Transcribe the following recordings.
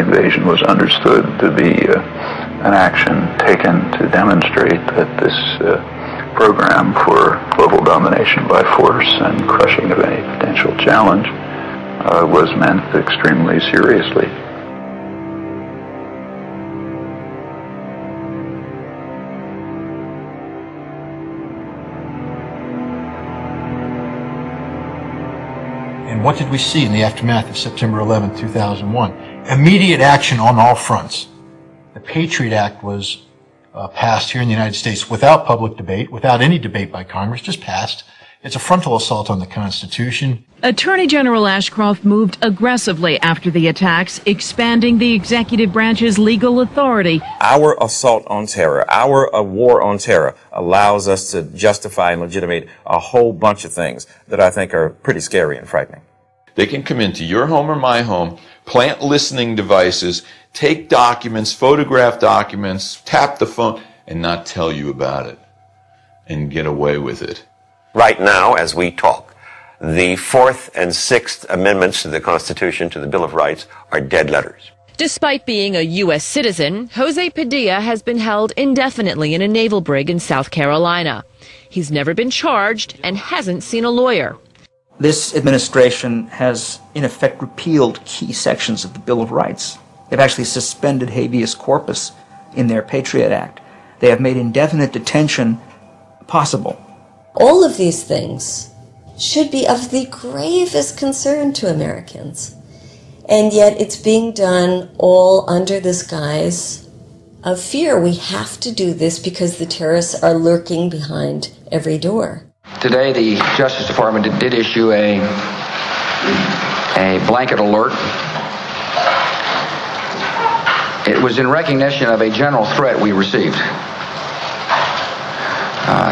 invasion was understood to be an action taken to demonstrate that this program for global domination by force and crushing of any potential challenge was meant extremely seriously. And what did we see in the aftermath of September 11, 2001? Immediate action on all fronts. The Patriot Act was passed here in the United States without public debate, without any debate by Congress, just passed. It's a frontal assault on the Constitution. Attorney General Ashcroft moved aggressively after the attacks, expanding the executive branch's legal authority. Our assault on terror, our war on terror, allows us to justify and legitimate a whole bunch of things that I think are pretty scary and frightening. They can come into your home or my home, plant listening devices, take documents, photograph documents, tap the phone, and not tell you about it, and get away with it. Right now, as we talk, the Fourth and Sixth Amendments to the Constitution, to the Bill of Rights, are dead letters. Despite being a U.S. citizen, Jose Padilla has been held indefinitely in a naval brig in South Carolina. He's never been charged and hasn't seen a lawyer. This administration has, in effect, repealed key sections of the Bill of Rights. They've actually suspended habeas corpus in their Patriot Act. They have made indefinite detention possible. All of these things should be of the gravest concern to Americans. And yet it's being done all under this guise of fear. We have to do this because the terrorists are lurking behind every door. Today, the Justice Department did issue a blanket alert. It was in recognition of a general threat we received.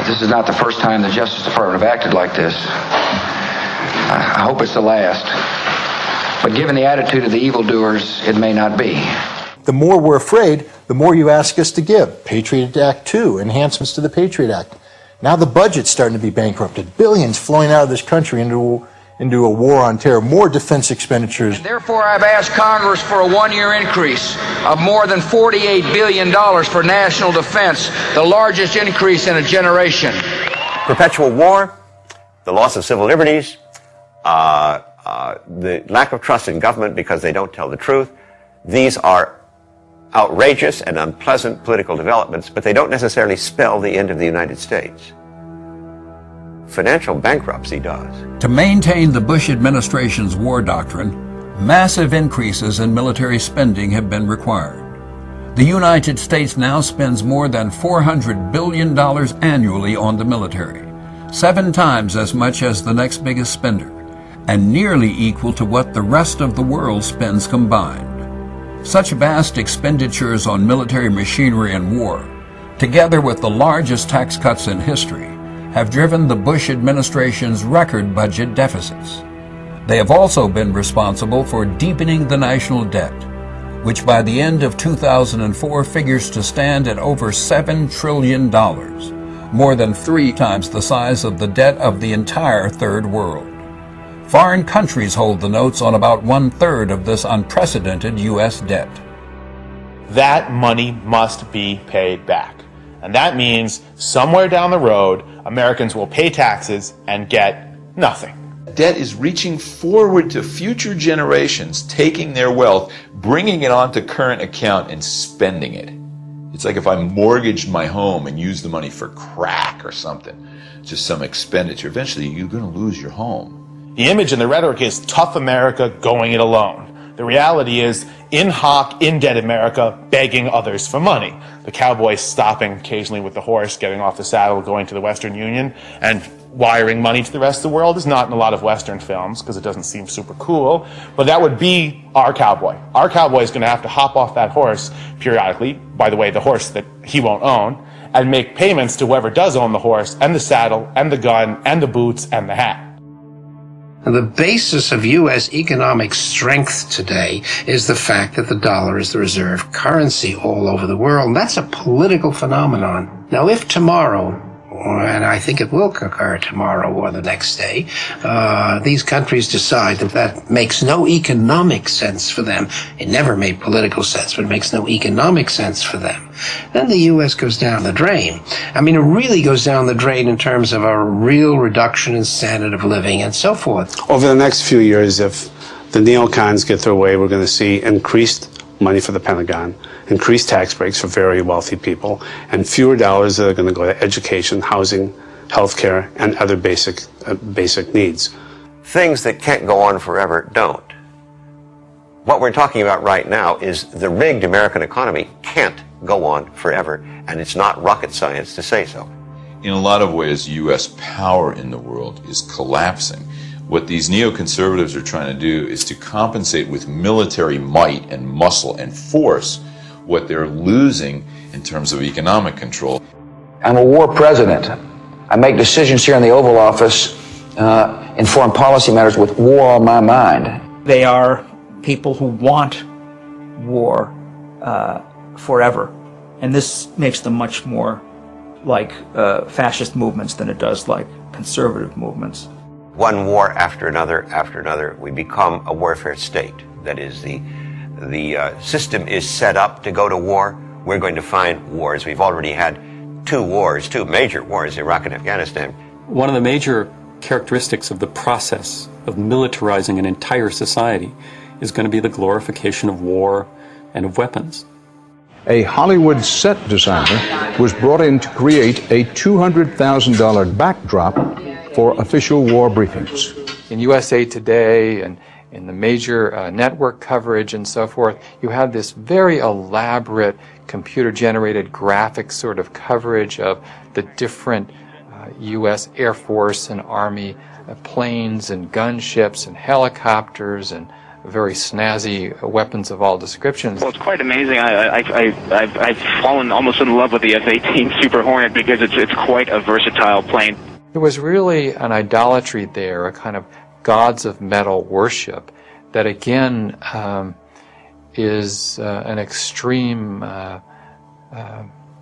This is not the first time the Justice Department have acted like this. I hope it's the last. But given the attitude of the evildoers, it may not be. The more we're afraid, the more you ask us to give. Patriot Act 2, enhancements to the Patriot Act. Now the budget's starting to be bankrupted. Billions flowing out of this country into a war on terror. More defense expenditures. And therefore, I've asked Congress for a one-year increase of more than $48 billion for national defense, the largest increase in a generation. Perpetual war, the loss of civil liberties, the lack of trust in government because they don't tell the truth. These are outrageous and unpleasant political developments, but they don't necessarily spell the end of the United States. Financial bankruptcy does. To maintain the Bush administration's war doctrine, massive increases in military spending have been required. The United States now spends more than $400 billion annually on the military, 7 times as much as the next biggest spender, and nearly equal to what the rest of the world spends combined. Such vast expenditures on military machinery and war, together with the largest tax cuts in history, have driven the Bush administration's record budget deficits. They have also been responsible for deepening the national debt, which by the end of 2004 figures to stand at over $7 trillion, more than 3 times the size of the debt of the entire Third World. Foreign countries hold the notes on about 1/3 of this unprecedented U.S. debt. That money must be paid back. And that means somewhere down the road, Americans will pay taxes and get nothing. Debt is reaching forward to future generations, taking their wealth, bringing it onto current account and spending it. It's like if I mortgaged my home and used the money for crack or something, just some expenditure. Eventually, you're going to lose your home. The image and the rhetoric is tough America going it alone. The reality is in hoc, in-debt America begging others for money. The cowboy stopping occasionally with the horse, getting off the saddle, going to the Western Union, and wiring money to the rest of the world is not in a lot of Western films because it doesn't seem super cool, but that would be our cowboy. Our cowboy is going to have to hop off that horse periodically, by the way, the horse that he won't own, and make payments to whoever does own the horse, and the saddle, and the gun, and the boots, and the hat. The basis of U.S. economic strength today is the fact that the dollar is the reserve currency all over the world. That's a political phenomenon. Now, if tomorrow and I think it will occur tomorrow or the next day, these countries decide that that makes no economic sense for them. It never made political sense, but it makes no economic sense for them. Then the U.S. goes down the drain. I mean, it really goes down the drain in terms of a real reduction in standard of living and so forth. Over the next few years, if the neocons get their way, we're going to see increased money for the Pentagon, increased tax breaks for very wealthy people, and fewer dollars that are going to go to education, housing, healthcare, and other basic needs. Things that can't go on forever don't. What we're talking about right now is the rigged American economy can't go on forever, and it's not rocket science to say so. In a lot of ways, U.S. power in the world is collapsing. What these neoconservatives are trying to do is to compensate with military might and muscle and force what they're losing in terms of economic control. I'm a war president. I make decisions here in the Oval Office in foreign policy matters with war on my mind. They are people who want war forever. And this makes them much more like fascist movements than it does like conservative movements. One war after another, we become a warfare state. That is, the system is set up to go to war. We're going to find wars. We've already had two major wars, Iraq and Afghanistan. One of the major characteristics of the process of militarizing an entire society is going to be the glorification of war and of weapons. A Hollywood set designer was brought in to create a $200,000 backdrop for official war briefings. In USA Today and in the major network coverage and so forth, you have this very elaborate computer-generated graphic sort of coverage of the different U.S. Air Force and Army planes and gunships and helicopters and very snazzy weapons of all descriptions. Well, it's quite amazing. I've fallen almost in love with the F-18 Super Hornet because it's quite a versatile plane. There was really an idolatry there, a kind of gods of metal worship that again is an extreme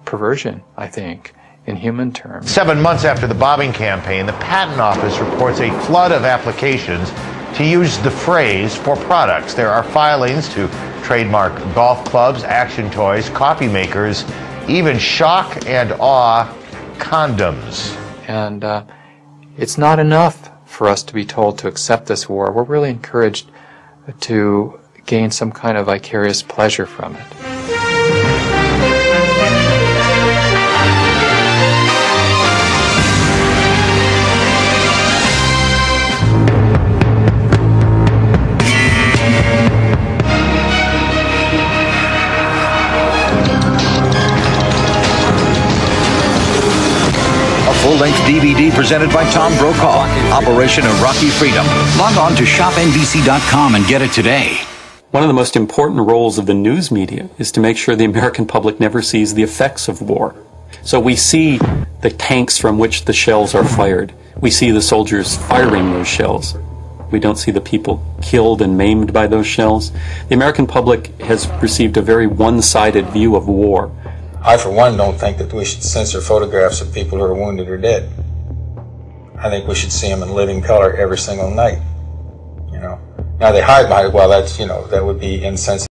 perversion, I think, in human terms. 7 months after the bombing campaign, the Patent Office reports a flood of applications to use the phrase for products. There are filings to trademark golf clubs, action toys, coffee makers, even shock and awe condoms. And it's not enough for us to be told to accept this war. We're really encouraged to gain some kind of vicarious pleasure from it. Full-length DVD presented by Tom Brokaw, Operation Iraqi Freedom. Log on to shopnbc.com and get it today. One of the most important roles of the news media is to make sure the American public never sees the effects of war. So we see the tanks from which the shells are fired. We see the soldiers firing those shells. We don't see the people killed and maimed by those shells. The American public has received a very one-sided view of war. I, for one, don't think that we should censor photographs of people who are wounded or dead. I think we should see them in living color every single night. You know, now they hide behind it. Well, that's, you know, that would be insensitive.